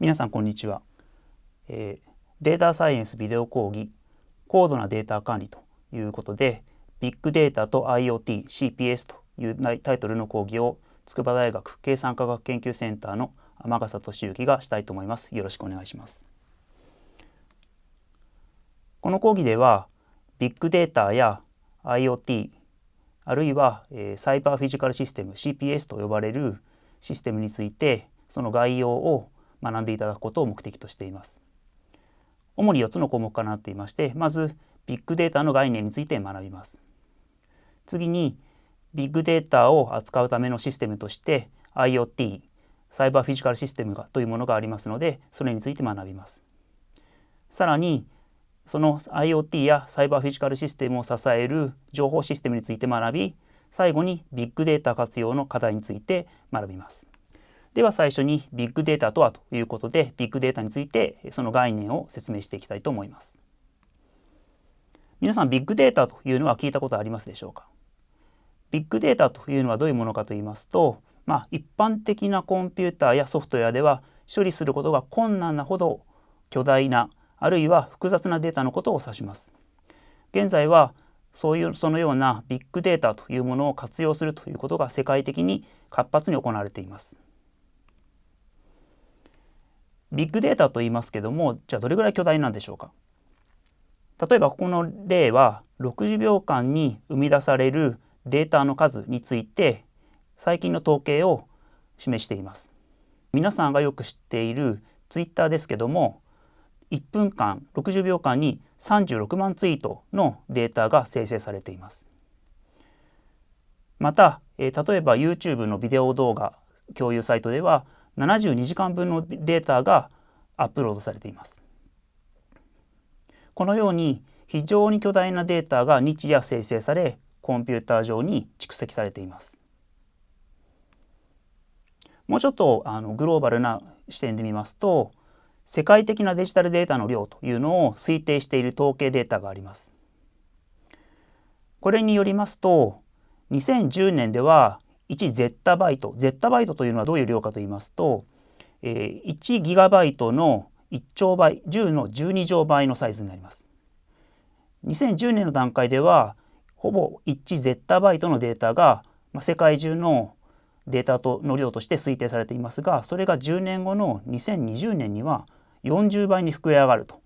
皆さんこんにちは、データサイエンスビデオ講義高度なデータ管理ということでビッグデータと IoT CPS というタイトルの講義を筑波大学計算科学研究センターの天笠俊之がしたいと思います。よろしくお願いします。この講義ではビッグデータや IoT あるいはサイバーフィジカルシステム CPS と呼ばれるシステムについてその概要を学んでいただくことを目的としています。主に4つの項目からなっていまして、まずビッグデータの概念について学びます。次にビッグデータを扱うためのシステムとして IoT サイバーフィジカルシステムというものがありますので、それについて学びます。さらにその IoT やサイバーフィジカルシステムを支える情報システムについて学び、最後にビッグデータ活用の課題について学びます。では最初にビッグデータとはということで、ビッグデータについてその概念を説明していきたいと思います。皆さんビッグデータというのは聞いたことありますでしょうか。ビッグデータというのはどういうものかといいますと、一般的なコンピューターやソフトウェアでは処理することが困難なほど巨大なあるいは複雑なデータのことを指します。現在はそのようなビッグデータというものを活用するということが世界的に活発に行われています。ビッグデータと言いますけども、じゃあどれぐらい巨大なんでしょうか。例えばここの例は60秒間に生み出されるデータの数について最近の統計を示しています。皆さんがよく知っているツイッターですけども、1分間60秒間に36万ツイートのデータが生成されています。また、例えば YouTube のビデオ動画共有サイトでは72時間分のデータがアップロードされています。このように非常に巨大なデータが日夜生成され、コンピューター上に蓄積されています。もうちょっとグローバルな視点で見ますと、世界的なデジタルデータの量というのを推定している統計データがあります。これによりますと、2010年では1ゼッタバイトというのはどういう量かと言いますと、1ギガバイトの1兆倍、10の12乗倍のサイズになります。2010年の段階ではほぼ1ゼッタバイトのデータが世界中のデータの量として推定されていますが、それが10年後の2020年には40倍に膨れ上がると。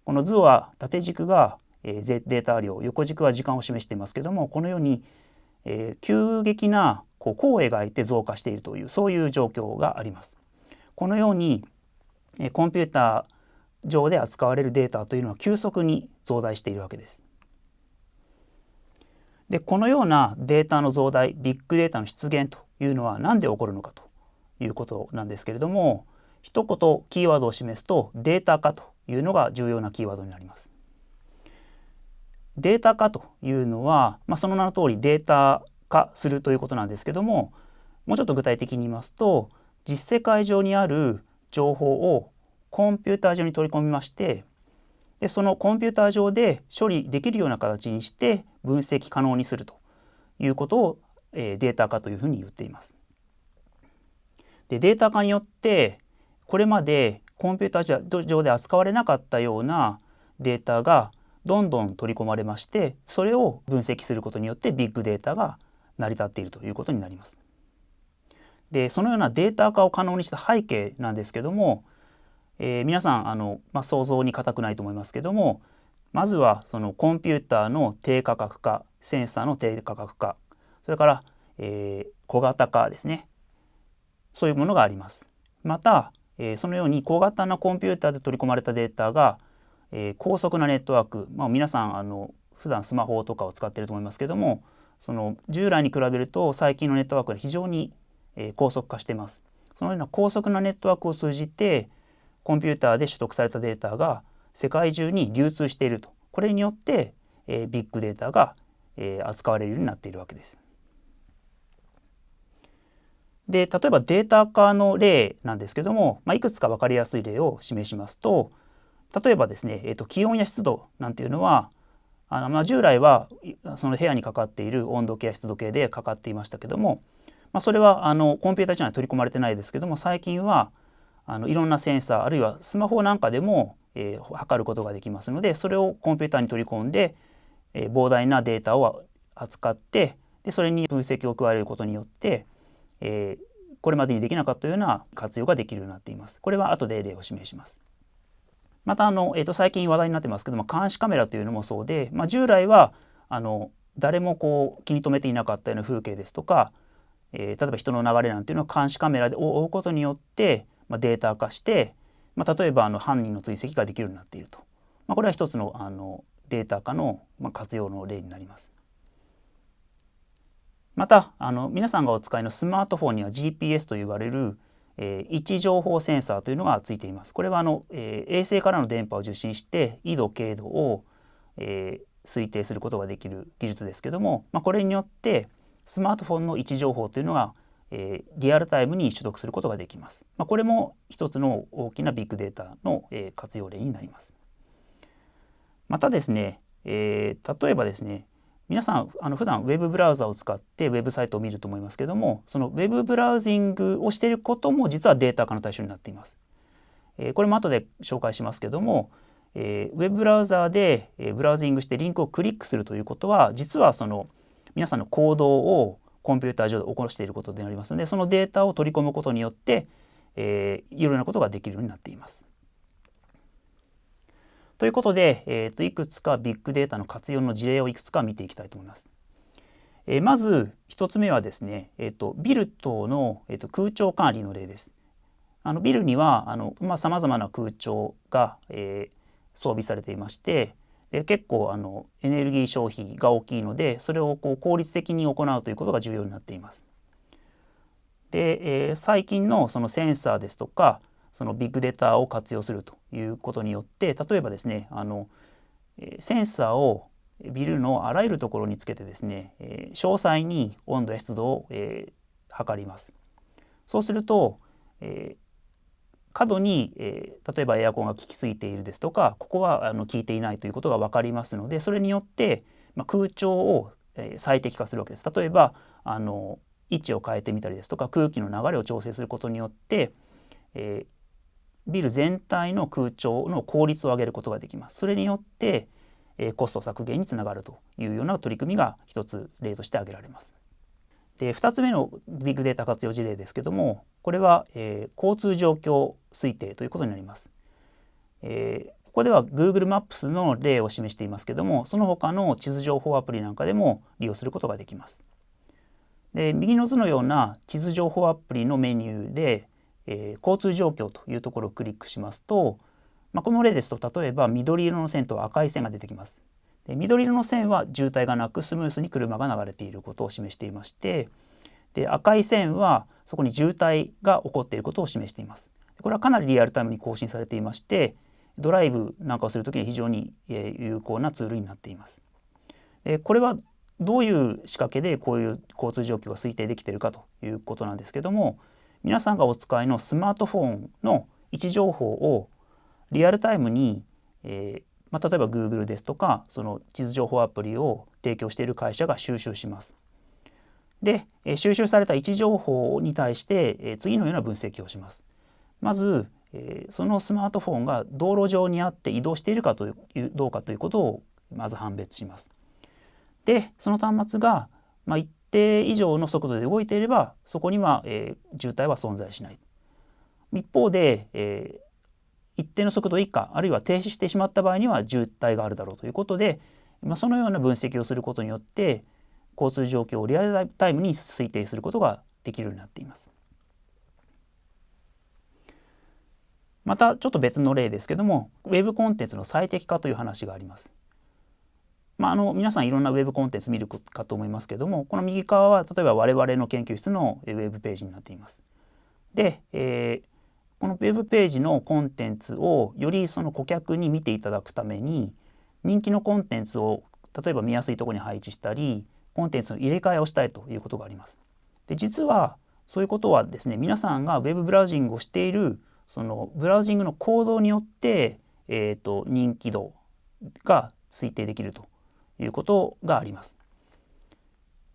この図は縦軸がデータ量、横軸は時間を示していますけども、このように急激な弧を描いて増加しているというそういう状況があります。このようにコンピューター上で扱われるデータというのは急速に増大しているわけです。で、このようなデータの増大、ビッグデータの出現というのは何で起こるのかということなんですけれども、一言キーワードを示すとデータ化というのが重要なキーワードになります。データ化というのは、その名の通りデータ化するということなんですけども、もうちょっと具体的に言いますと、実世界上にある情報をコンピューター上に取り込みまして、でそのコンピューター上で処理できるような形にして分析可能にするということをデータ化というふうに言っています。で、データ化によってこれまでコンピューター上で扱われなかったようなデータがどんどん取り込まれまして、それを分析することによってビッグデータが成り立っているということになります。で、そのようなデータ化を可能にした背景なんですけども、皆さん想像に難くないと思いますけども、まずはそのコンピューターの低価格化、センサーの低価格化、それから、小型化ですね、そういうものがあります。また、そのように小型なコンピューターで取り込まれたデータが高速なネットワーク、皆さん普段スマホとかを使っていると思いますけども、その従来に比べると最近のネットワークは非常に高速化しています。そのような高速なネットワークを通じてコンピューターで取得されたデータが世界中に流通していると。これによってビッグデータが扱われるようになっているわけです。で、例えばデータ化の例なんですけども、いくつか分かりやすい例を示しますと、例えばですね、気温や湿度なんていうのは従来はその部屋にかかっている温度計や湿度計でかかっていましたけども、それはコンピューター上には取り込まれてないですけども、最近はいろんなセンサーあるいはスマホなんかでも、測ることができますので、それをコンピューターに取り込んで、膨大なデータを扱って、でそれに分析を加えることによって、これまでにできなかったような活用ができるようになっています。これは後で例を示します。また最近話題になってますけども、監視カメラというのもそうで、従来は誰も気に留めていなかったような風景ですとか、例えば人の流れなんていうのを監視カメラで追うことによって、データ化して、例えば犯人の追跡ができるようになっていると、これは一つのデータ化の活用の例になります。また皆さんがお使いのスマートフォンには GPS と呼ばれる位置情報センサーというのがついています。これは衛星からの電波を受信して緯度経度を、推定することができる技術ですけども、これによってスマートフォンの位置情報というのが、リアルタイムに取得することができます。これも一つの大きなビッグデータの、活用例になります。またですね、例えばですね、皆さん普段ウェブブラウザを使ってウェブサイトを見ると思いますけども、そのウェブブラウジングをしていることも実はデータ化の対象になっています。これも後で紹介しますけども、ウェブブラウザでブラウジングしてリンクをクリックするということは、実はその皆さんの行動をコンピューター上で起こしていることでありますので、そのデータを取り込むことによって、いろいろなことができるようになっています。ということで、いくつかビッグデータの活用の事例をいくつか見ていきたいと思います。まず1つ目はですね、ビル等の、空調管理の例です。ビルにはさまざまな空調が、装備されていまして、結構エネルギー消費が大きいので、それを効率的に行うということが重要になっています。で、最近のそのセンサーですとかそのビッグデータを活用するということによって、例えばですねセンサーをビルのあらゆるところにつけてですね、詳細に温度や湿度を、測ります。そうすると、過度に、例えばエアコンが効きすぎているですとか、ここは効いていないということが分かりますので、それによって、空調を、最適化するわけです。例えば位置を変えてみたりですとか、空気の流れを調整することによって、ビル全体の空調の効率を上げることができます。それによって、コスト削減につながるというような取り組みが一つ例として挙げられます。で、2つ目のビッグデータ活用事例ですけども、これは、交通状況推定ということになります。ここでは Google マップスの例を示していますけども、その他の地図情報アプリなんかでも利用することができます。で、右の図のような地図情報アプリのメニューで、交通状況というところをクリックしますと、この例ですと例えば緑色の線と赤い線が出てきます。で、緑色の線は渋滞がなくスムースに車が流れていることを示していまして、で、赤い線はそこに渋滞が起こっていることを示しています。これはかなりリアルタイムに更新されていまして、ドライブなんかをするときに非常に有効なツールになっています。で、これはどういう仕掛けでこういう交通状況が推定できているかということなんですけども、皆さんがお使いのスマートフォンの位置情報をリアルタイムに、例えば Google ですとかその地図情報アプリを提供している会社が収集します。で、収集された位置情報に対して、次のような分析をします。まず、そのスマートフォンが道路上にあって移動しているかというどうかということをまず判別します。で、その端末が、一定以上の速度で動いていればそこには、渋滞は存在しない。一方で、一定の速度以下あるいは停止してしまった場合には渋滞があるだろうということで、そのような分析をすることによって交通状況をリアルタイムに推定することができるようになっています。またちょっと別の例ですけども、ウェブコンテンツの最適化という話があります。皆さんいろんなウェブコンテンツ見るかと思いますけども、この右側は例えば我々の研究室のウェブページになっています。で、このウェブページのコンテンツをよりその顧客に見ていただくために、人気のコンテンツを例えば見やすいところに配置したり、コンテンツの入れ替えをしたいということがあります。で、実はそういうことはですね、皆さんがウェブブラウジングをしているそのブラウジングの行動によって、人気度が推定できるということがあります。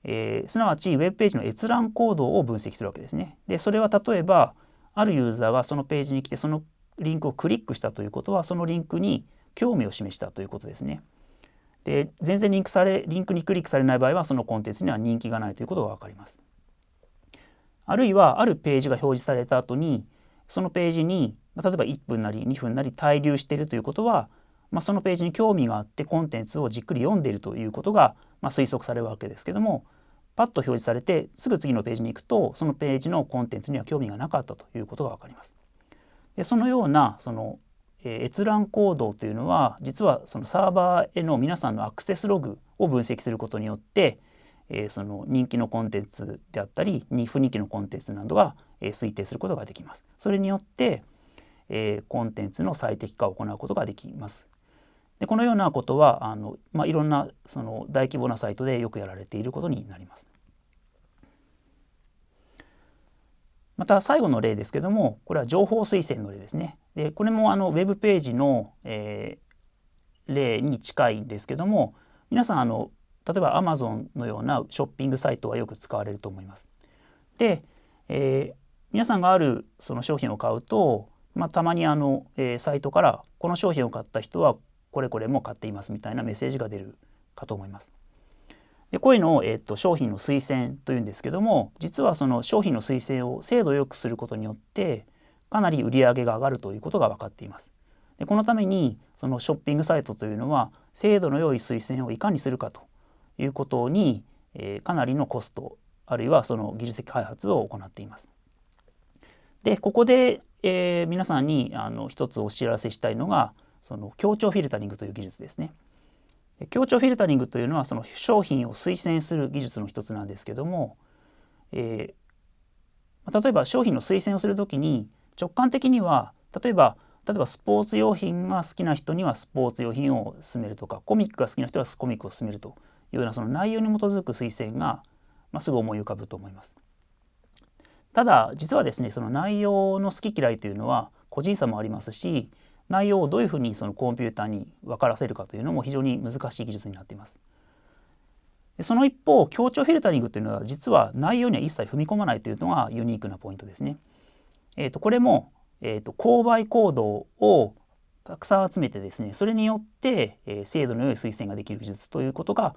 すなわちウェブページの閲覧行動を分析するわけですね。で、それは例えばあるユーザーがそのページに来てそのリンクをクリックしたということはそのリンクに興味を示したということですね。で全然リンクにクリックされない場合はそのコンテンツには人気がないということが分かります。あるいはあるページが表示された後にそのページに例えば1分なり2分なり滞留しているということは、そのページに興味があってコンテンツをじっくり読んでいるということが、推測されるわけですけども、パッと表示されてすぐ次のページに行くとそのページのコンテンツには興味がなかったということが分かります。でそのような閲覧行動というのは実はそのサーバーへの皆さんのアクセスログを分析することによってその人気のコンテンツであったり不人気のコンテンツなどが推定することができます。それによってコンテンツの最適化を行うことができます。でこのようなことはいろんなその大規模なサイトでよくやられていることになります。また最後の例ですけども、これは情報推薦の例ですね。でこれもウェブページの、例に近いんですけども、皆さん例えば Amazon のようなショッピングサイトはよく使われると思います。で、皆さんがあるその商品を買うと、たまにサイトからこの商品を買った人はこれこれも買っていますみたいなメッセージが出るかと思います。でこういうのを、商品の推薦というんですけども、実はその商品の推薦を精度よくすることによってかなり売り上げが上がるということが分かっています。でこのためにそのショッピングサイトというのは精度の良い推薦をいかにするかということに、かなりのコストあるいはその技術的開発を行っています。でここで、皆さんに一つお知らせしたいのがその協調フィルタリングという技術ですね。協調フィルタリングというのはその商品を推薦する技術の一つなんですけども、例えば商品の推薦をするときに直感的には例えばスポーツ用品が好きな人にはスポーツ用品を勧めるとか、コミックが好きな人はコミックを勧めるというようなその内容に基づく推薦が、すぐ思い浮かぶと思います。ただ実はですね、その内容の好き嫌いというのは個人差もありますし、内容をどういうふうにそのコンピューターに分からせるかというのも非常に難しい技術になっています。でその一方、協調フィルタリングというのは実は内容には一切踏み込まないというのがユニークなポイントですね。これも、購買行動をたくさん集めてですね、それによって、精度の良い推薦ができる技術ということが、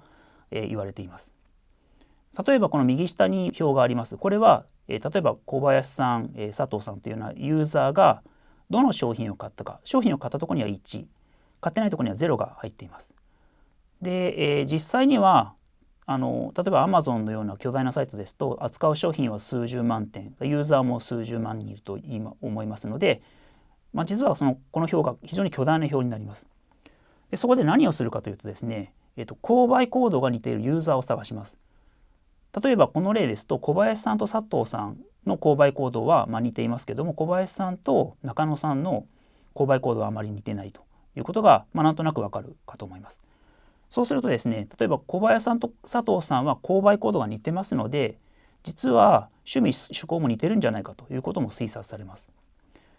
言われています。例えばこの右下に表があります。これは、例えば小林さん、佐藤さんというようなユーザーがどの商品を買ったか、商品を買ったところには1、買ってないところには0が入っています。で、実際には例えば Amazon のような巨大なサイトですと扱う商品は数十万点、ユーザーも数十万人いると思いますので、実はこの表が非常に巨大な表になります。でそこで何をするかというとですね、購買行動が似ているユーザーを探します。例えばこの例ですと小林さんと佐藤さんの購買行動は似ていますけども、小林さんと中野さんの購買行動はあまり似てないということが、なんとなくわかるかと思います。そうするとですね、例えば小林さんと佐藤さんは購買行動が似てますので、実は趣味趣向も似てるんじゃないかということも推察されます。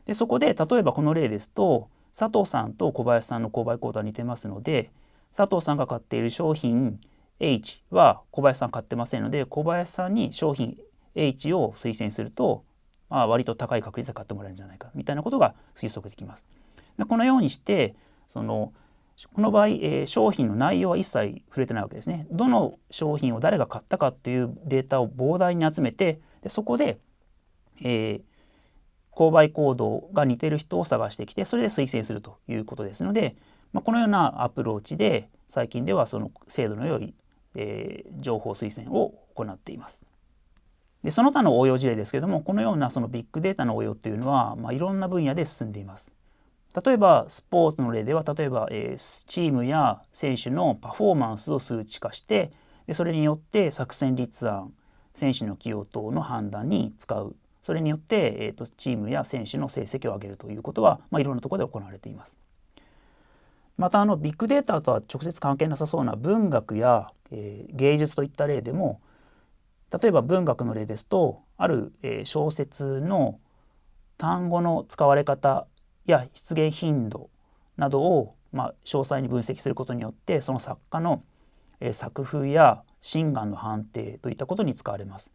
でそこで例えばこの例ですと佐藤さんと小林さんの購買行動は似てますので、佐藤さんが買っている商品H は小林さん買ってませんので、小林さんに商品 H を推薦すると、割と高い確率で買ってもらえるんじゃないかみたいなことが推測できます。でこのようにしてこの場合、商品の内容は一切触れてないわけですね。どの商品を誰が買ったかっていうデータを膨大に集めて、でそこで、購買行動が似ている人を探してきて、それで推薦するということですので、このようなアプローチで最近ではその精度の良い、情報推薦を行っています。でその他の応用事例ですけれども、このようなそのビッグデータの応用というのは、いろんな分野で進んでいます。例えばスポーツの例では、例えば、チームや選手のパフォーマンスを数値化して、でそれによって作戦立案、選手の起用等の判断に使う。それによって、チームや選手の成績を上げるということは、いろんなところで行われています。またビッグデータとは直接関係なさそうな文学や、芸術といった例でも、例えば文学の例ですと、ある、小説の単語の使われ方や出現頻度などを、詳細に分析することによってその作家の、作風や心眼の判定といったことに使われます。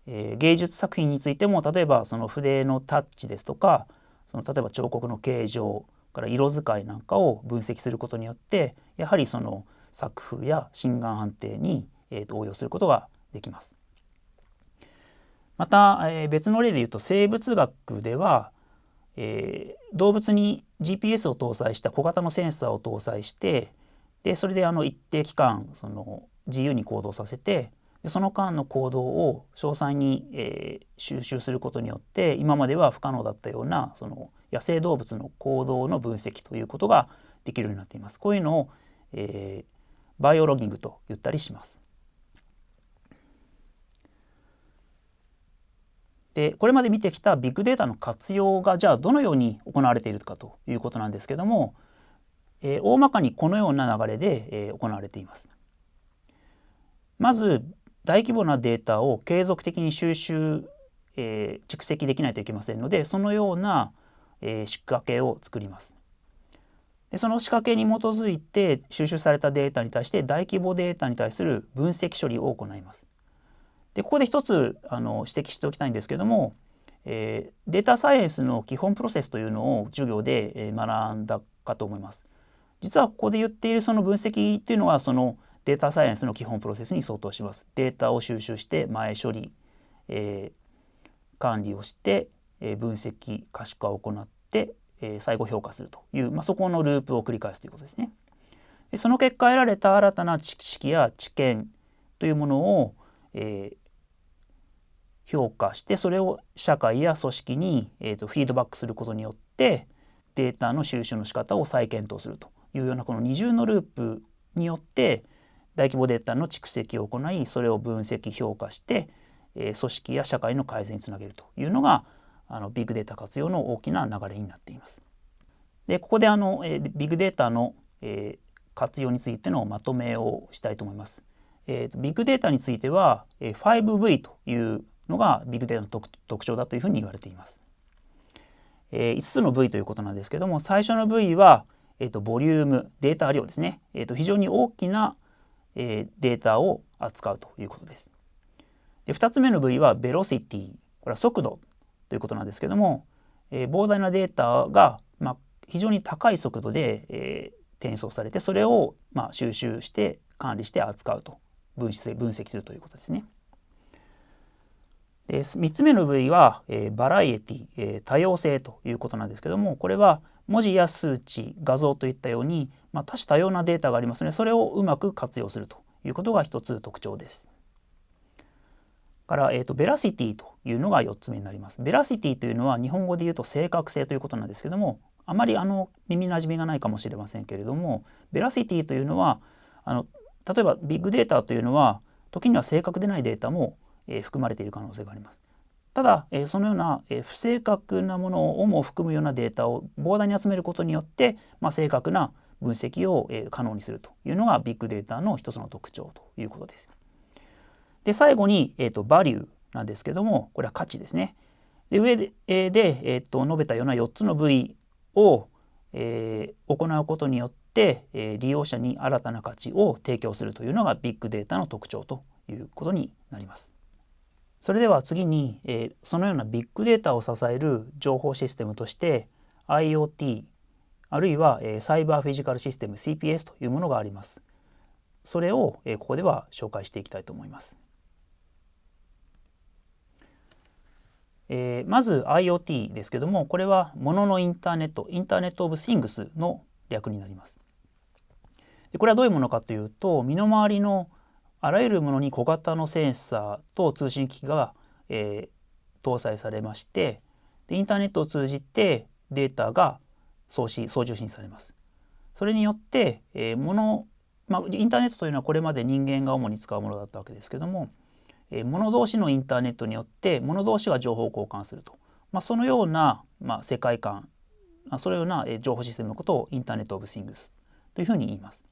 芸術作品についても例えばその筆のタッチですとか例えば彫刻の形状から色使いなんかを分析することによってやはりその作風や真贋判定に、応用することができます。また、別の例で言うと生物学では、動物に GPS を搭載した小型のセンサーを搭載してでそれで一定期間自由に行動させてその間の行動を詳細に、収集することによって今までは不可能だったような野生動物の行動の分析ということができるようになっています。こういうのを、バイオロギングと言ったりします。でこれまで見てきたビッグデータの活用がじゃあどのように行われているかということなんですけども、大まかにこのような流れで、行われています。まず大規模なデータを継続的に収集、蓄積できないといけませんのでそのような、仕掛けを作ります。でその仕掛けに基づいて収集されたデータに対して大規模データに対する分析処理を行います。でここで一つ指摘しておきたいんですけども、データサイエンスの基本プロセスというのを授業で学んだかと思います。実はここで言っているその分析というのはそのデータサイエンスの基本プロセスに相当します。データを収集して前処理、管理をして、分析可視化を行って、最後評価するという、そこのループを繰り返すということですね。でその結果得られた新たな知識や知見というものを、評価してそれを社会や組織に、フィードバックすることによってデータの収集の仕方を再検討するというようなこの二重のループによって大規模データの蓄積を行いそれを分析評価して、組織や社会の改善につなげるというのがビッグデータ活用の大きな流れになっています。でここでビッグデータの、活用についてのまとめをしたいと思います。ビッグデータについては 5V というのがビッグデータの特徴だというふうに言われています。5つの V ということなんですけども最初の V は、ボリュームデータ量ですね、非常に大きな、データを扱うということです。で2つ目の V はベロシティこれは速度ということなんですけども、膨大なデータが、非常に高い速度で、転送されてそれを、収集して管理して扱うと分析するということですね。で3つ目の V は、バラエティ、多様性ということなんですけどもこれは文字や数値画像といったように、多種多様なデータがありますのでそれをうまく活用するということが一つ特徴です。から、ベラシティというのが4つ目になります。ベラシティというのは日本語で言うと正確性ということなんですけどもあまり耳なじみがないかもしれませんけれどもベラシティというのは例えばビッグデータというのは時には正確でないデータも含まれている可能性があります。ただそのような不正確なものをも含むようなデータを膨大に集めることによって正確な分析を可能にするというのがビッグデータの一つの特徴ということです。で最後にバリューなんですけどもこれは価値ですね。で上で、述べたような4つの V を、行うことによって利用者に新たな価値を提供するというのがビッグデータの特徴ということになります。それでは次に、そのようなビッグデータを支える情報システムとして IoT あるいは、サイバーフィジカルシステム CPS というものがあります。それを、ここでは紹介していきたいと思います。まず IoT ですけどもこれは物のインターネットインターネット・オブ・シングスの略になります。でこれはどういうものかというと身の回りのあらゆるものに小型のセンサーと通信機器が、搭載されましてでインターネットを通じてデータが送受信されます。それによって、インターネットというのはこれまで人間が主に使うものだったわけですけども物同士のインターネットによって物同士が情報を交換すると、そのような、世界観そのような情報システムのことをインターネット・オブ・シングスというふうに言います。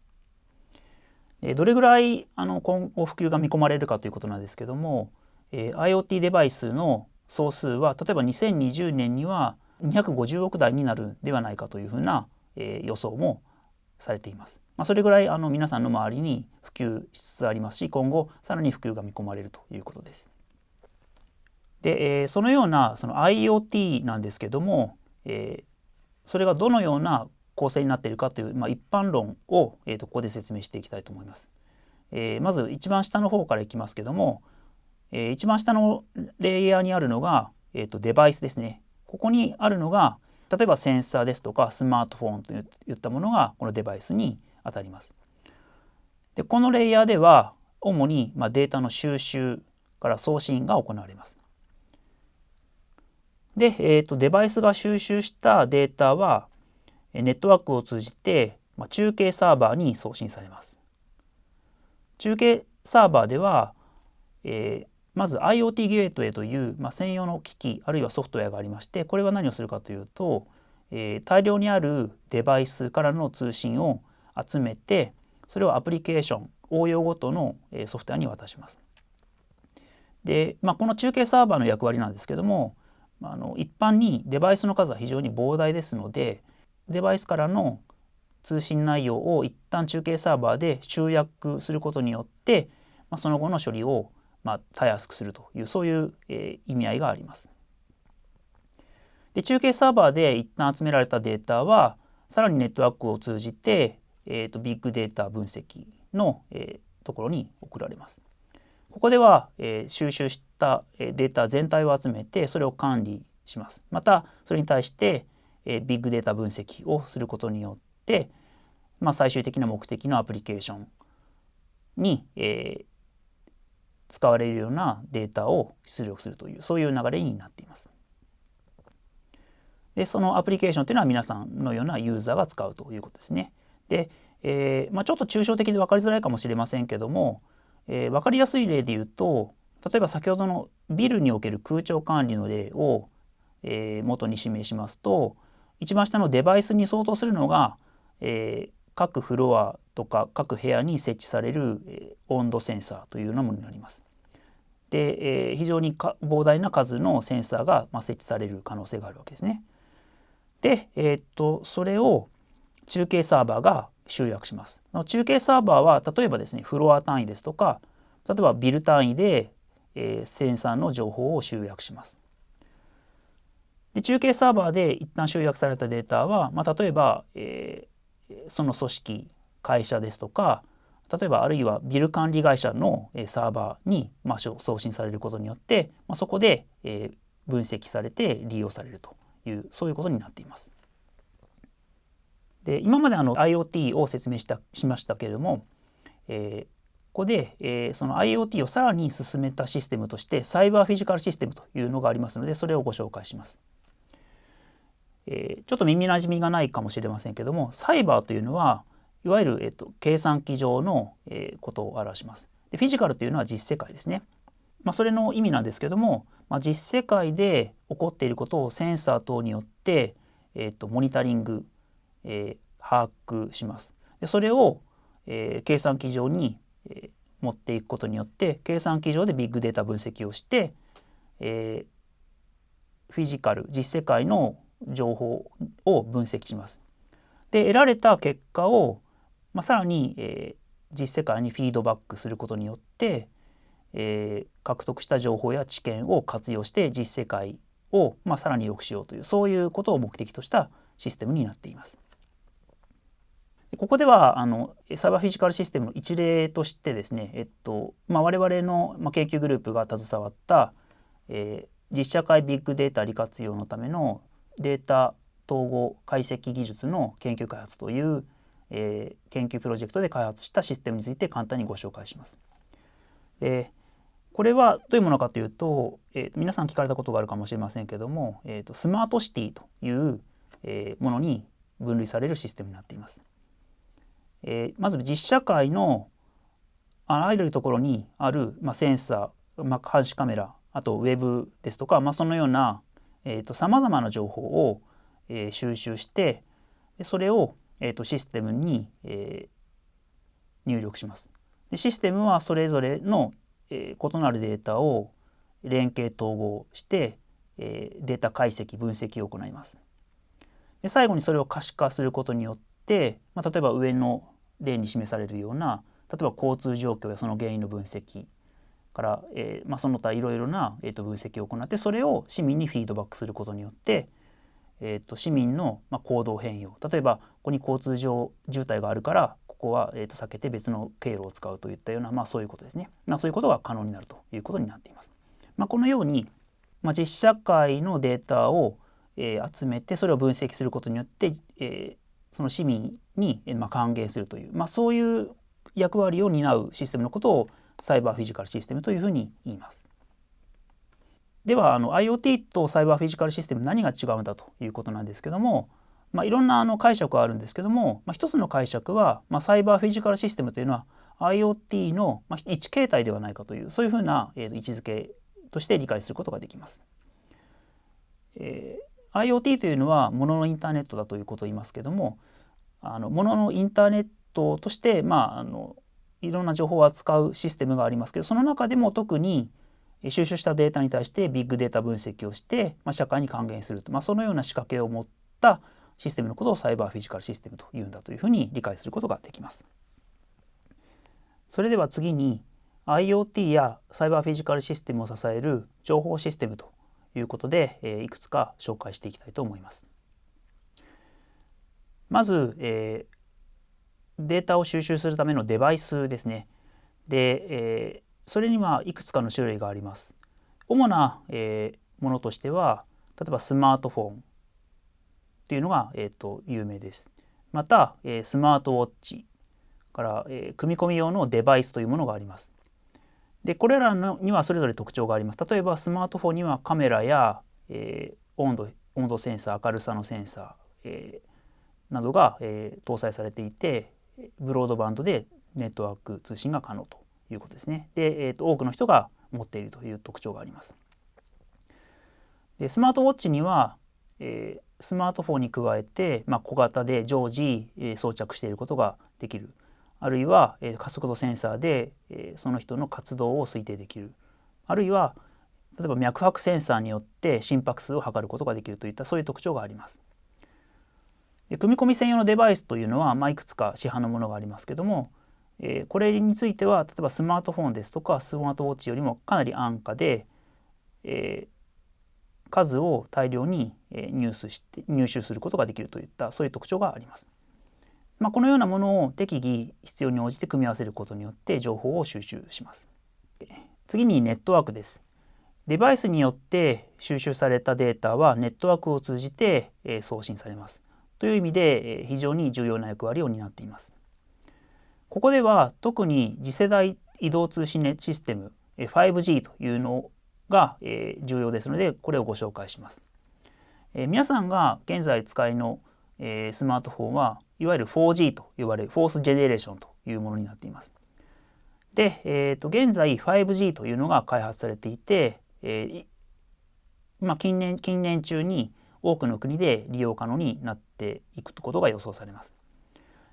どれぐらい今後普及が見込まれるかということなんですけども、IoT デバイスの総数は例えば2020年には250億台になるんではないかというふうな、予想もされています。それぐらい皆さんの周りに普及しつつありますし今後さらに普及が見込まれるということです。で、そのようなその IoT なんですけども、それがどのような構成になっているかという、一般論を、ここで説明していきたいと思います。まず一番下の方からいきますけども、一番下のレイヤーにあるのが、デバイスですね。ここにあるのが例えばセンサーですとかスマートフォンといったものがこのデバイスにあたります。でこのレイヤーでは主にデータの収集から送信が行われます。で、デバイスが収集したデータはネットワークを通じて中継サーバーに送信されます。中継サーバーでは、まず IoT ゲートウェイという、専用の機器あるいはソフトウェアがありまして、これは何をするかというと、大量にあるデバイスからの通信を集めて、それをアプリケーション応用ごとのソフトウェアに渡します。で、この中継サーバーの役割なんですけども、一般にデバイスの数は非常に膨大ですので、デバイスからの通信内容を一旦中継サーバーで集約することによって、その後の処理をたやすくするというそういう、意味合いがあります。で中継サーバーで一旦集められたデータはさらにネットワークを通じて、ビッグデータ分析の、ところに送られます。ここでは、収集したデータ全体を集めてそれを管理します。またそれに対して、ビッグデータ分析をすることによって、最終的な目的のアプリケーションに、使われるようなデータを出力するというそういう流れになっています。でそのアプリケーションというのは皆さんのようなユーザーが使うということですね。で、ちょっと抽象的で分かりづらいかもしれませんけども、分かりやすい例で言うと、例えば先ほどのビルにおける空調管理の例を、元に示しますと、一番下のデバイスに相当するのが、各フロアとか各部屋に設置される、温度センサーというようなものになります。で、非常に膨大な数のセンサーが、設置される可能性があるわけですね。で、それを中継サーバーが集約します。中継サーバーは例えばですね、フロア単位ですとか、例えばビル単位で、センサーの情報を集約します。で中継サーバーで一旦集約されたデータは、例えば、その組織会社ですとか、例えばあるいはビル管理会社のサーバーに送信されることによって、そこで分析されて利用されるというそういうことになっています。で今までIoT を説明しましたけれども、ここで、その IoT をさらに進めたシステムとしてサイバーフィジカルシステムというのがありますので、それをご紹介します。ちょっと耳なじみがないかもしれませんけども、サイバーというのはいわゆる、計算機上の、ことを表します。でフィジカルというのは実世界ですね。それの意味なんですけども、実世界で起こっていることをセンサー等によって、モニタリング、把握します。でそれを、計算機上に、持っていくことによって計算機上でビッグデータ分析をして、フィジカル実世界の情報を分析します。で得られた結果を、さらに、実世界にフィードバックすることによって、獲得した情報や知見を活用して実世界を、さらに良くしようというそういうことを目的としたシステムになっています。ここではサイバーフィジカルシステムの一例としてですね、我々の、研究グループが携わった、実社会ビッグデータ利活用のためのデータ統合解析技術の研究開発という、研究プロジェクトで開発したシステムについて簡単にご紹介します。これはどういうものかというと、皆さん聞かれたことがあるかもしれませんけども、スマートシティという、ものに分類されるシステムになっています。まず実社会のあらゆるところにある、センサー、監視カメラ、あとウェブですとか、そのようなさまざまな情報を、収集してそれを、システムに、入力します。でシステムはそれぞれの、異なるデータを連携統合して、データ解析分析を行います。で最後にそれを可視化することによって、例えば上の例に示されるような例えば交通状況やその原因の分析から、その他いろいろな、分析を行って、それを市民にフィードバックすることによって、市民の、行動変容、例えばここに交通上渋滞があるからここは、避けて別の経路を使うといったような、そういうことですね、そういうことが可能になるということになっています。このように、実社会のデータを、集めてそれを分析することによって、その市民に、還元するという、そういう役割を担うシステムのことをサイバーフィジカルシステムというふうに言います。ではIoT とサイバーフィジカルシステム何が違うんだということなんですけども、いろんな解釈があるんですけども、一つの解釈は、サイバーフィジカルシステムというのは IoT の、一形態ではないかという、そういうふうな、位置づけとして理解することができます。IoT というのは物のインターネットだということを言いますけども、物のインターネットとして、いろんな情報を扱うシステムがありますけど、その中でも特に収集したデータに対してビッグデータ分析をして、社会に還元すると、そのような仕掛けを持ったシステムのことをサイバーフィジカルシステムというんだというふうに理解することができます。それでは次に IoT やサイバーフィジカルシステムを支える情報システムということで、いくつか紹介していきたいと思います。まず、データを収集するためのデバイスですね。で、それにはいくつかの種類があります。主な、ものとしては、例えばスマートフォンというのが、有名です。また、スマートウォッチから、組み込み用のデバイスというものがあります。で、これらにはそれぞれ特徴があります。例えばスマートフォンにはカメラや、温度センサー、明るさのセンサー、などが、搭載されていて、ブロードバンドでネットワーク通信が可能ということですね。で、多くの人が持っているという特徴があります。で、スマートウォッチには、スマートフォンに加えて、小型で常時、装着していることができる。あるいは、加速度センサーで、その人の活動を推定できる。あるいは例えば脈拍センサーによって心拍数を測ることができるといったそういう特徴があります。で、組み込み専用のデバイスというのは、いくつか市販のものがありますけども、これについては例えばスマートフォンですとかスマートウォッチよりもかなり安価で、数を大量に入手することができるといったそういう特徴があります。このようなものを適宜必要に応じて組み合わせることによって情報を収集します。次にネットワークです。デバイスによって収集されたデータはネットワークを通じて送信されます。という意味で非常に重要な役割を担っています。ここでは特に次世代移動通信システム 5G というのが重要ですので、これをご紹介します。皆さんが現在使いのスマートフォンはいわゆる 4G と呼ばれるフォースジェネレーションというものになっています。で、現在 5G というのが開発されていて、近年中に多くの国で利用可能になっていくことが予想されます。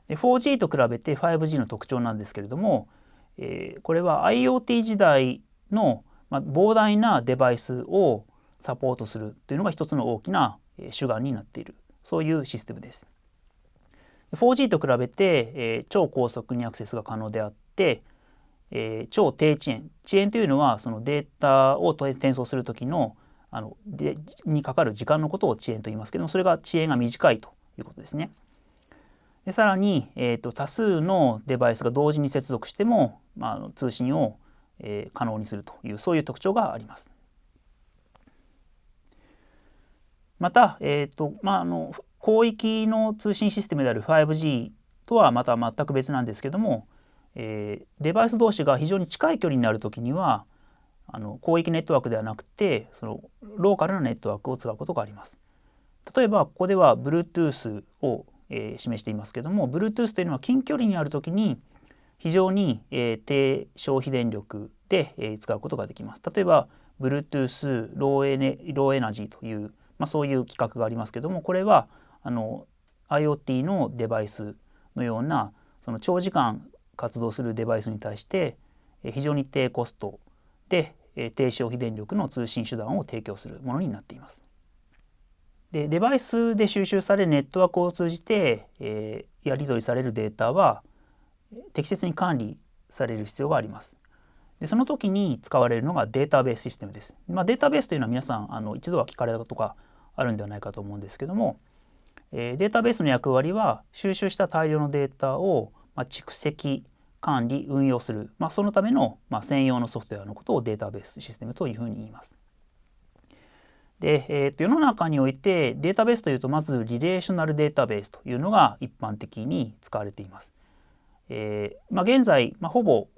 で、4G と比べて 5G の特徴なんですけれども、これは IoT 時代の膨大なデバイスをサポートするというのが一つの大きな主眼になっている、そういうシステムです。4G と比べて、超高速にアクセスが可能であって、超低遅延、遅延というのはそのデータを転送する時のにかかる時間のことを遅延と言いますけども、それが遅延が短いということですね。で、さらに、多数のデバイスが同時に接続しても、通信を、可能にするというそういう特徴があります。また、広域の通信システムである 5G とはまた全く別なんですけども、デバイス同士が非常に近い距離になるときには広域ネットワークではなくてそのローカルなネットワークを使うことがあります。例えばここでは Bluetooth を、示していますけども、 Bluetooth というのは近距離にあるときに非常に、低消費電力で、使うことができます。例えば Bluetooth ローエナジーという、そういう規格がありますけども、これはIoT のデバイスのようなその長時間活動するデバイスに対して非常に低コストで低消費電力の通信手段を提供するものになっています。で、デバイスで収集されるネットワークを通じて、やり取りされるデータは適切に管理される必要があります。でその時に使われるのがデータベースシステムです。データベースというのは皆さん一度は聞かれたことがあるんではないかと思うんですけども、データベースの役割は収集した大量のデータを蓄積管理運用する、そのための専用のソフトウェアのことをデータベースシステムというふうに言います。で、世の中においてデータベースというとまずリレーショナルデータベースというのが一般的に使われています。現在、ほぼ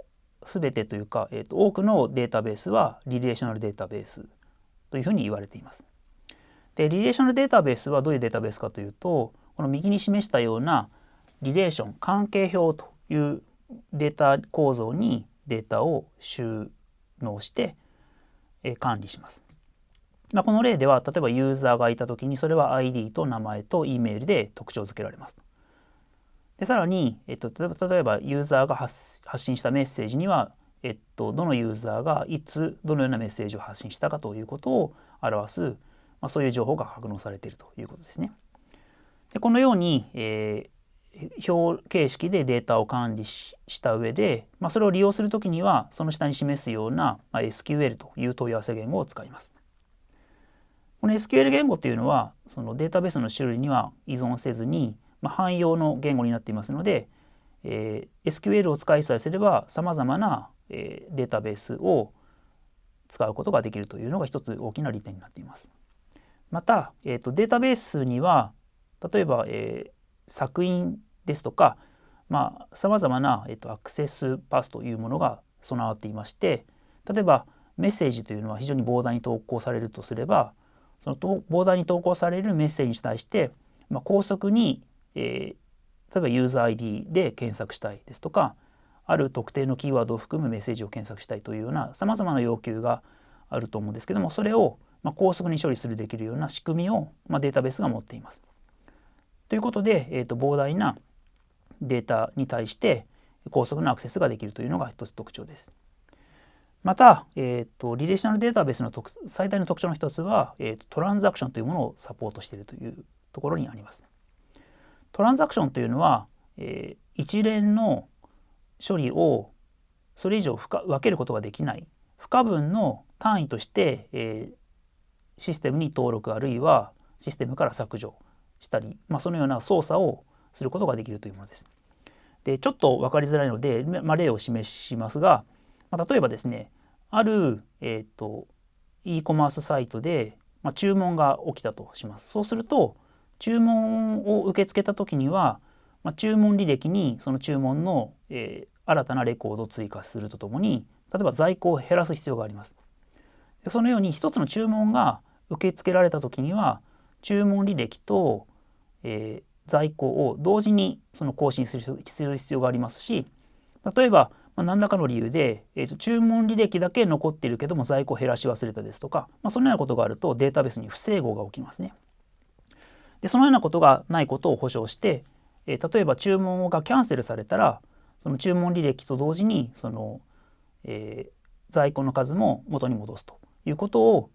全てというか、多くのデータベースはリレーショナルデータベースというふうに言われています。でリレーショナルデータベースはどういうデータベースかというと、この右に示したようなリレーション関係表というデータ構造にデータを収納して、管理します。この例では例えばユーザーがいた時にそれは ID と名前と E メールで特徴付けられます。でさらに、例えばユーザーが発信したメッセージには、どのユーザーがいつどのようなメッセージを発信したかということを表す、そういう情報が格納されているということですね。でこのように、表形式でデータを管理した上で、それを利用するときにはその下に示すような、SQL という問い合わせ言語を使います。この SQL 言語というのはそのデータベースの種類には依存せずに、汎用の言語になっていますので、SQL を使いさえすればさまざまな、データベースを使うことができるというのが一つ大きな利点になっています。また、データベースには例えば、索引ですとかさまざまな、アクセスパスというものが備わっていまして、例えばメッセージというのは非常に膨大に投稿されるとすれば、その膨大に投稿されるメッセージに対して、高速に、例えばユーザー ID で検索したいですとか、ある特定のキーワードを含むメッセージを検索したいというようなさまざまな要求があると思うんですけども、それを高速に処理するできるような仕組みを、データベースが持っています。ということで、膨大なデータに対して高速なアクセスができるというのが一つ特徴です。また、リレーショナルデータベースの最大の特徴の一つは、トランザクションというものをサポートしているというところにあります。トランザクションというのは、一連の処理をそれ以上分けることができない不可分の単位として、システムに登録あるいはシステムから削除したり、そのような操作をすることができるというものです。でちょっと分かりづらいので、例を示しますが、例えばですね、ある、e コマースサイトで、注文が起きたとします。そうすると注文を受け付けた時には、注文履歴にその注文の、新たなレコードを追加するとともに、例えば在庫を減らす必要があります。でそのように一つの注文が受け付けられた時には注文履歴と、在庫を同時にその更新する必要がありますし、例えば何らかの理由で、注文履歴だけ残っているけども在庫を減らし忘れたですとか、そのようなことがあるとデータベースに不整合が起きますね。でそのようなことがないことを保証して、例えば注文がキャンセルされたらその注文履歴と同時にその、在庫の数も元に戻すということを、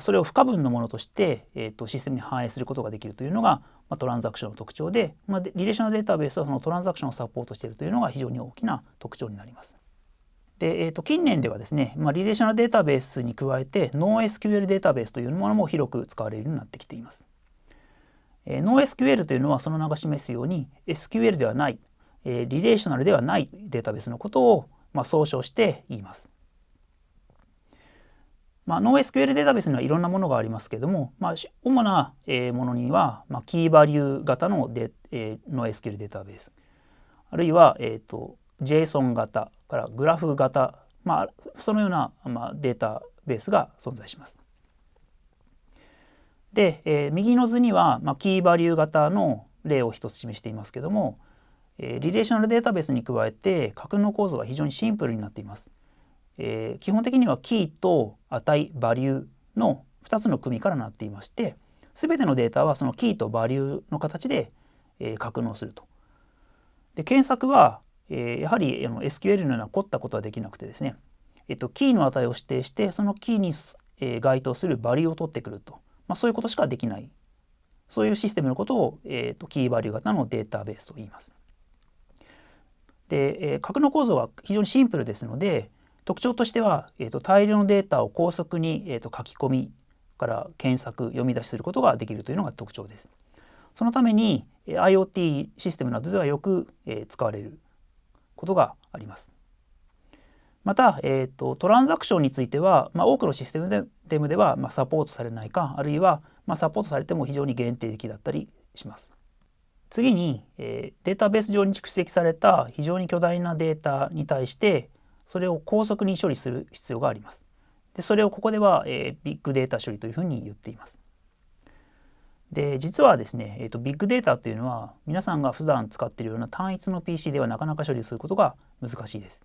それを不可分のものとして、システムに反映することができるというのが、トランザクションの特徴で、リレーショナルデータベースはそのトランザクションをサポートしているというのが非常に大きな特徴になります。で、近年ではですね、リレーショナルデータベースに加えて NoSQL データベースというものも広く使われるようになってきています。NoSQL というのはその名が示すように SQL ではない、リレーショナルではないデータベースのことを、総称して言います。NoSQL データベースにはいろんなものがありますけれども、主なものには、キーバリュー型のNoSQL データベース、あるいは、JSON 型からグラフ型、そのような、データベースが存在します。で、右の図には、キーバリュー型の例を一つ示していますけれども、リレーショナルデータベースに加えて格納構造が非常にシンプルになっています。基本的にはキーと値バリューの2つの組からなっていまして、全てのデータはそのキーとバリューの形で、格納すると。で検索は、やはりSQL のような凝ったことはできなくてですね、キーの値を指定してそのキーに、該当するバリューを取ってくると、そういうことしかできない、そういうシステムのことを、キーバリュー型のデータベースと言います。で、格納構造は非常にシンプルですので、特徴としては、大量のデータを高速に、書き込みから検索読み出しすることができるというのが特徴です。そのために IoT システムなどではよく使われることがあります。また、トランザクションについては、多くのシステムではサポートされないか、あるいはサポートされても非常に限定的だったりします。次に、データベース上に蓄積された非常に巨大なデータに対してそれを高速に処理する必要があります。でそれをここでは、ビッグデータ処理というふうに言っています。で実はですね、ビッグデータというのは皆さんが普段使っているような単一の PC ではなかなか処理することが難しいです。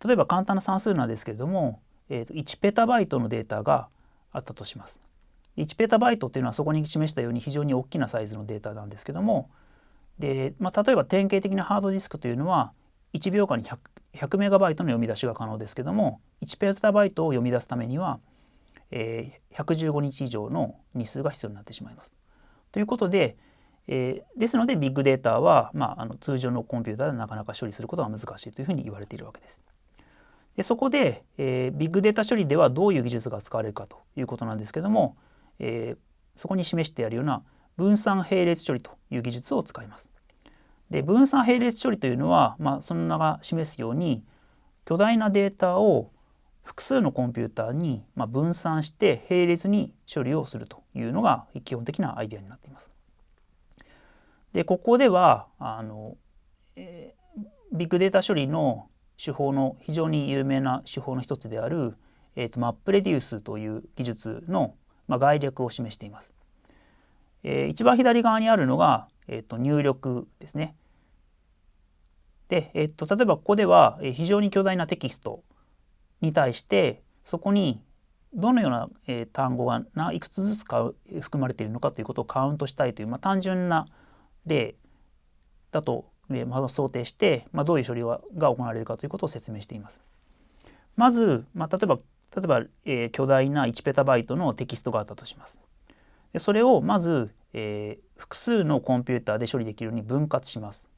例えば簡単な算数なんですけれども、1ペタバイトのデータがあったとします。1ペタバイトというのはそこに示したように非常に大きなサイズのデータなんですけども、で、例えば典型的なハードディスクというのは1秒間に100メガバイトの読み出しが可能ですけども、1ペタバイトを読み出すためには、115日以上の日数が必要になってしまいます。ということで、ですのでビッグデータは、通常のコンピューターでなかなか処理することが難しいというふうに言われているわけです。でそこで、ビッグデータ処理ではどういう技術が使われるかということなんですけども、そこに示してあるような分散並列処理という技術を使います。で分散並列処理というのは、その名が示すように巨大なデータを複数のコンピューターに分散して並列に処理をするというのが基本的なアイデアになっています。でここではビッグデータ処理の手法の非常に有名な手法の一つである、マップレデュースという技術の、概略を示しています。一番左側にあるのが、入力ですね。で、例えばここでは非常に巨大なテキストに対してそこにどのような単語がいくつずつ含まれているのかということをカウントしたいという、単純な例だと想定して、どういう処理が行われるかということを説明しています。まず、例えば、巨大な1ペタバイトのテキストがあったとします。でそれをまず、複数のコンピューターで処理できるように分割します。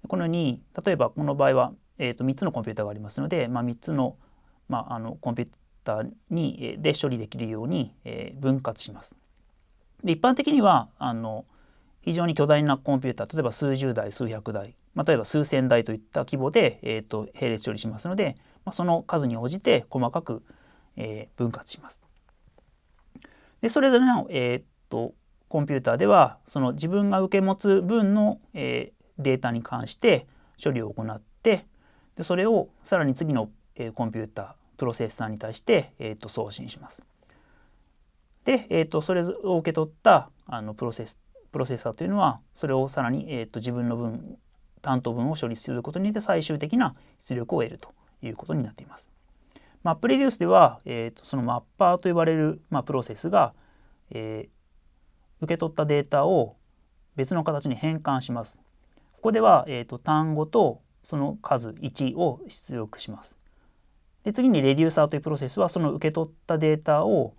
このように例えばこの場合は、3つのコンピューターがありますので、3つの、コンピューターで処理できるように、分割します。で一般的には非常に巨大なコンピューター、例えば数十台数百台、例えば数千台といった規模で、並列処理しますので、その数に応じて細かく、分割します。でそれぞれの、コンピューターではその自分が受け持つ分の、データに関して処理を行って、でそれをさらに次の、コンピュータープロセッサーに対して、送信します。で、それを受け取ったプロセッサーというのはそれをさらに、自分の担当分を処理することによって最終的な出力を得るということになっています。マップレデュースでは、そのマッパーと呼ばれる、プロセスが、受け取ったデータを別の形に変換します。ここでは、単語とその数1を出力します。で次にレデューサーというプロセスはその受け取ったデータを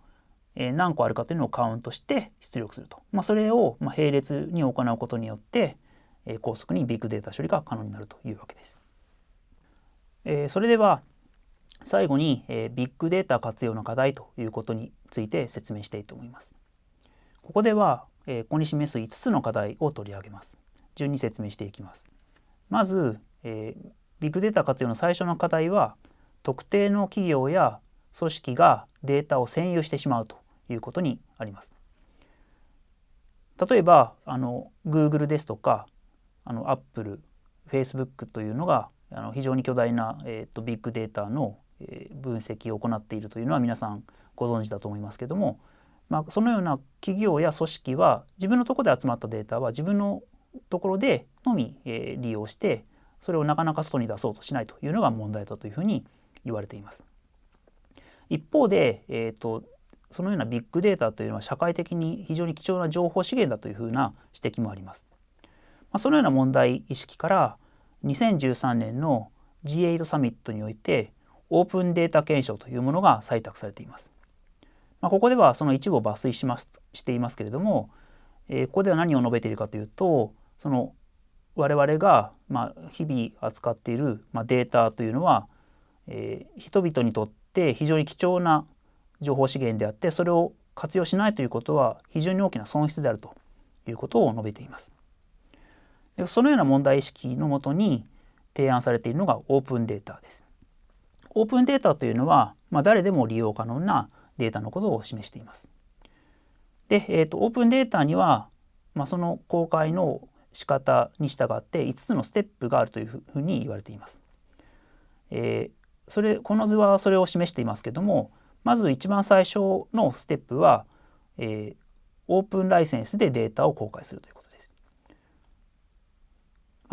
何個あるかというのをカウントして出力すると、それを並列に行うことによって高速にビッグデータ処理が可能になるというわけです。それでは最後にビッグデータ活用の課題ということについて説明したいと思います。ここではここに示す5つの課題を取り上げます。順に説明していきます。まずビッグデータ活用の最初の課題は特定の企業や組織がデータを占有してしまうということにあります。例えばGoogle ですとかApple、Facebook というのが非常に巨大な、ビッグデータの、分析を行っているというのは皆さんご存知だと思いますけども、そのような企業や組織は自分のところで集まったデータは自分のところでのみ、利用してそれをなかなか外に出そうとしないというのが問題だというふうに言われています。一方で、そのようなビッグデータというのは社会的に非常に貴重な情報資源だというふうな指摘もあります。そのような問題意識から2013年の G8 サミットにおいてオープンデータ憲章というものが採択されています。ここではその一部を抜粋していますけれども、ここでは何を述べているかというと、その我々が日々扱っているデータというのは人々にとって非常に貴重な情報資源であって、それを活用しないということは非常に大きな損失であるということを述べています。でそのような問題意識のもとに提案されているのがオープンデータです。オープンデータというのは、誰でも利用可能なデータのことを示しています。で、オープンデータには、その公開の仕方に従って5つのステップがあるというふうに言われています。この図はそれを示していますけども、まず一番最初のステップは、オープンライセンスでデータを公開するということです。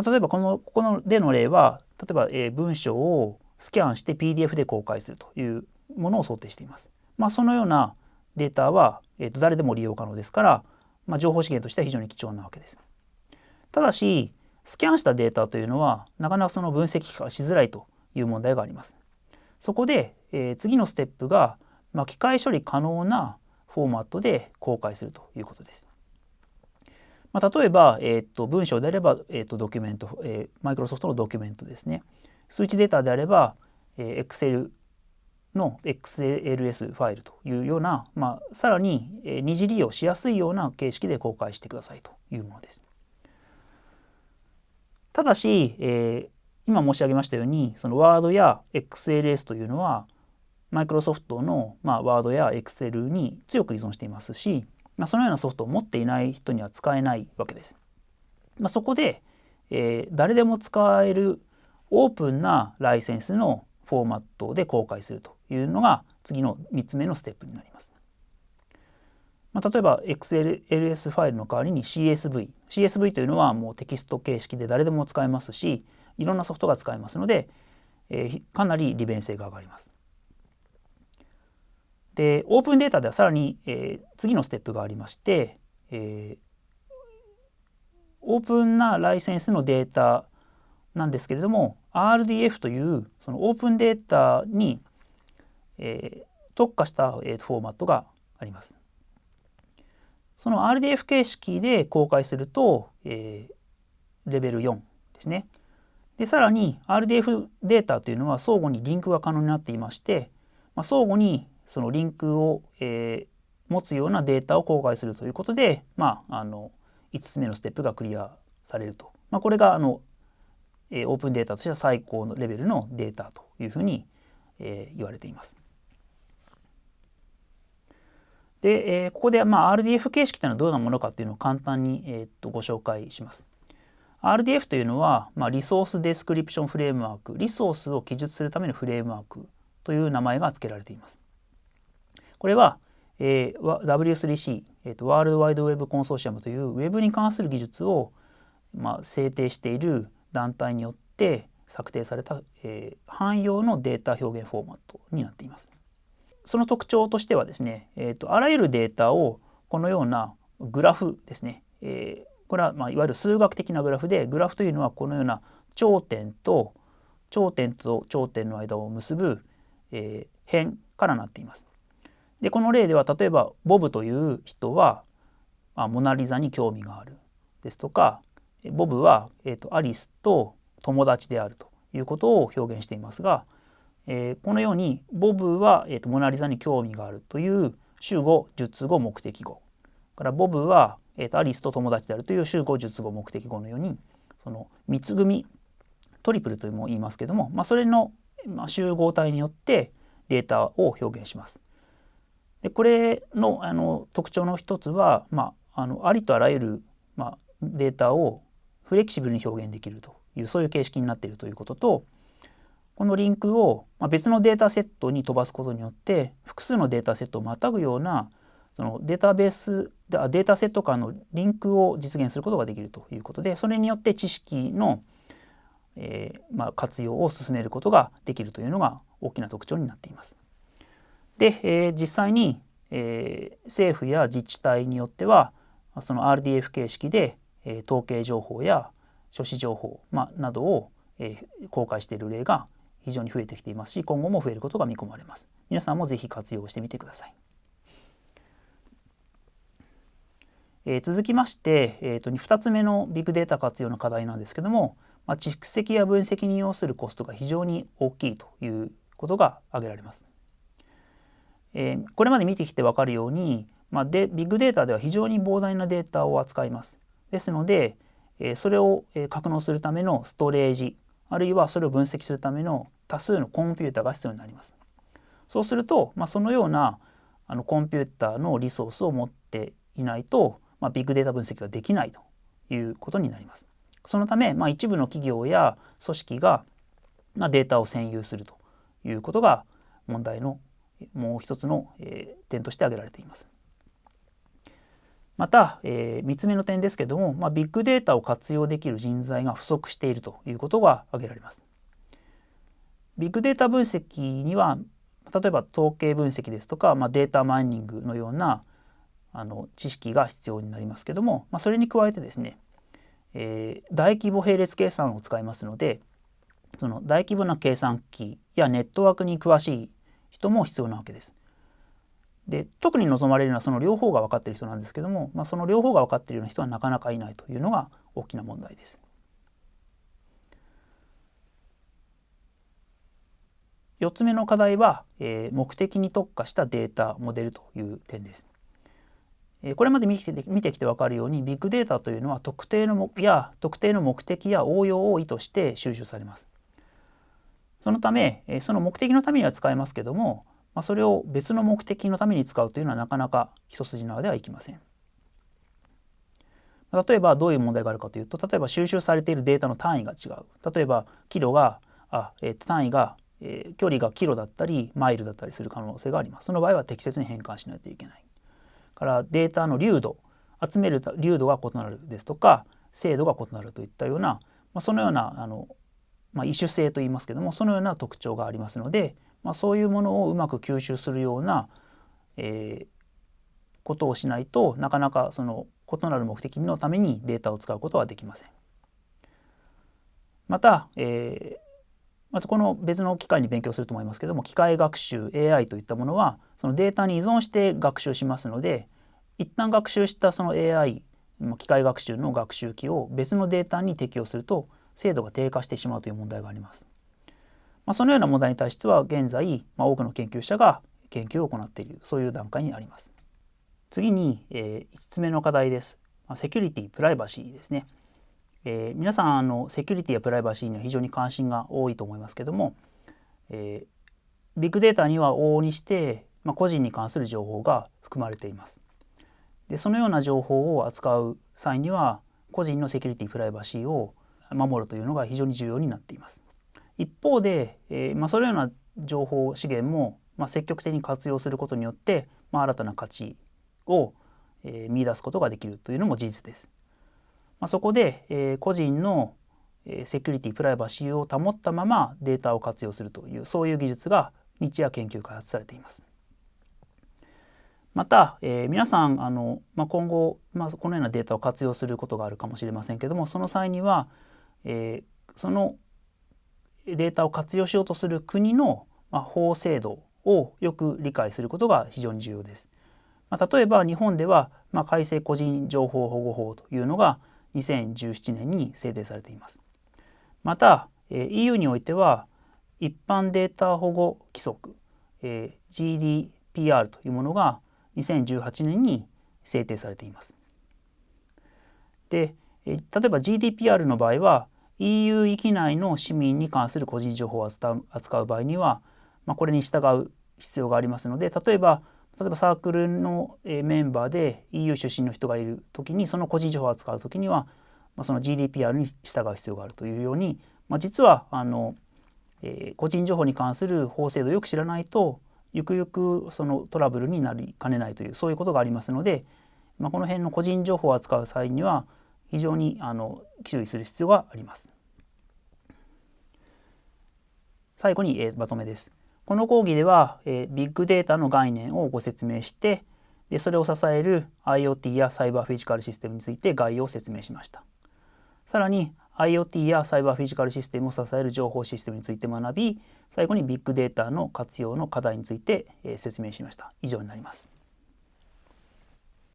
例えばここでの例は、例えば、文章をスキャンして PDF で公開するというものを想定しています。そのようなデータは、誰でも利用可能ですから、情報資源としては非常に貴重なわけです。ただし、スキャンしたデータというのはなかなかその分析がしづらいという問題があります。そこで、次のステップが、機械処理可能なフォーマットで公開するということです。例えば、文章であれば、ドキュメント、マイクロソフトのドキュメントですね。数値データであれば、Excel の XLS ファイルというような、さらに、二次利用しやすいような形式で公開してくださいというものです。ただし、今申し上げましたように、その Word や XLS というのは、マイクロソフトの、Word や Excel に強く依存していますし、そのようなソフトを持っていない人には使えないわけです。そこで、誰でも使えるオープンなライセンスのフォーマットで公開するというのが次の3つ目のステップになります。例えば XLS ファイルの代わりに CSV というのはもうテキスト形式で誰でも使えますし、いろんなソフトが使えますので、かなり利便性が上がります。で、オープンデータではさらに、次のステップがありまして、オープンなライセンスのデータなんですけれども、RDF というそのオープンデータに、特化した、フォーマットがあります。その RDF 形式で公開すると、レベル4ですね。で、さらに RDF データというのは相互にリンクが可能になっていまして、相互にそのリンクを、持つようなデータを公開するということで、5つ目のステップがクリアされると。これがオープンデータとしては最高のレベルのデータというふうに、言われています。で、ここで、RDF 形式というのはどういうようなものかというのを簡単に、ご紹介します。RDF というのは、リソースデスクリプションフレームワーク、リソースを記述するためのフレームワークという名前が付けられています。これは、W3C、ワールドワイドウェブコンソーシアムというウェブに関する技術を、制定している団体によって策定された、汎用のデータ表現フォーマットになっています。その特徴としてはですね、あらゆるデータをこのようなグラフですね、これはいわゆる数学的なグラフで、グラフというのはこのような頂点と頂点の間を結ぶ、辺からなっています。で、この例では例えばボブという人は、モナ・リザに興味があるですとか、ボブは、アリスと友達であるということを表現していますが、このようにボブは、モナ・リザに興味があるという主語述語目的語からボブは、アリスと友達であるという主語述語目的語のように、その3つ組トリプルというも言いますけども、それの、集合体によってデータを表現します。でこれの、特徴の一つは、ありとあらゆる、データをフレキシブルに表現できるというそういう形式になっているということと、このリンクを別のデータセットに飛ばすことによって複数のデータセットをまたぐようなそのデータセット間のリンクを実現することができるということで、それによって知識の、活用を進めることができるというのが大きな特徴になっています。で、実際に、政府や自治体によってはその RDF 形式で、統計情報や書士情報、などを、公開している例が非常に増えてきていますし、今後も増えることが見込まれます。皆さんもぜひ活用してみてください。続きまして、2つ目のビッグデータ活用の課題なんですけども、蓄積や分析に要するコストが非常に大きいということが挙げられます。これまで見てきて分かるように、ビッグデータでは非常に膨大なデータを扱います。ですので、それを格納するためのストレージ、あるいはそれを分析するための多数のコンピュータが必要になります。そうすると、そのようなコンピュータのリソースを持っていないと、ビッグデータ分析ができないということになります。そのため、一部の企業や組織が、データを占有するということが問題のもう一つの、点として挙げられています。また、3つ目の点ですけども、ビッグデータを活用できる人材が不足しているということが挙げられます。ビッグデータ分析には例えば統計分析ですとか、データマイニングのような知識が必要になりますけども、それに加えてですね、大規模並列計算を使いますので、その大規模な計算機やネットワークに詳しい人も必要なわけです。で、特に望まれるのはその両方が分かっている人なんですけども、その両方が分かっているような人はなかなかいないというのが大きな問題です。4つ目の課題は、目的に特化したデータモデルという点です。これまで見てきて分かるように、ビッグデータというのは特定の目的や応用を意図して収集されます。そのため、その目的のためには使えますけども、それを別の目的のために使うというのはなかなか一筋縄ではいきません。例えばどういう問題があるかというと、例えば収集されているデータの単位が違う。例えば単位が距離がキロだったりマイルだったりする可能性があります。その場合は適切に変換しないといけない。からデータの流度、集める流度が異なるですとか精度が異なるといったような、そのような異種性といいますけども、そのような特徴がありますので、そういうものをうまく吸収するような、ことをしないとなかなかその異なる目的のためにデータを使うことはできません。また、この別の機会に勉強すると思いますけども、機械学習 AI といったものはそのデータに依存して学習しますので、一旦学習したその AI 機械学習の学習機を別のデータに適用すると精度が低下してしまうという問題があります。そのような問題に対しては現在、多くの研究者が研究を行っている、そういう段階にあります。次に、5つ目の課題です。セキュリティ・プライバシーですね。皆さんセキュリティやプライバシーには非常に関心が多いと思いますけども、ビッグデータには往々にして、個人に関する情報が含まれています。で、そのような情報を扱う際には個人のセキュリティ・プライバシーを守るというのが非常に重要になっています。一方で、そのような情報資源も、積極的に活用することによって、新たな価値を、見出すことができるというのも事実です。そこで、個人のセキュリティ・プライバシーを保ったままデータを活用するという、そういう技術が日夜研究開発されています。また、皆さん今後、このようなデータを活用することがあるかもしれませんけども、その際には、そのデータを活用しようとする国の法制度をよく理解することが非常に重要です。例えば日本では改正個人情報保護法というのが2017年に制定されています。また EU においては一般データ保護規則 GDPR というものが2018年に制定されています。で、例えば GDPR の場合はEU 域内の市民に関する個人情報を扱う場合には、これに従う必要がありますので、例えばサークルのメンバーで EU 出身の人がいる時にその個人情報を扱う時には、その GDPR に従う必要があるというように、実は個人情報に関する法制度をよく知らないとゆくゆくそのトラブルになりかねないという、そういうことがありますので、この辺の個人情報を扱う際には非常に注意する必要があります。最後に、まとめです。この講義では、ビッグデータの概念をご説明して、それを支える IoT やサイバーフィジカルシステムについて概要を説明しました。さらに IoT やサイバーフィジカルシステムを支える情報システムについて学び、最後にビッグデータの活用の課題について説明しました。以上になります。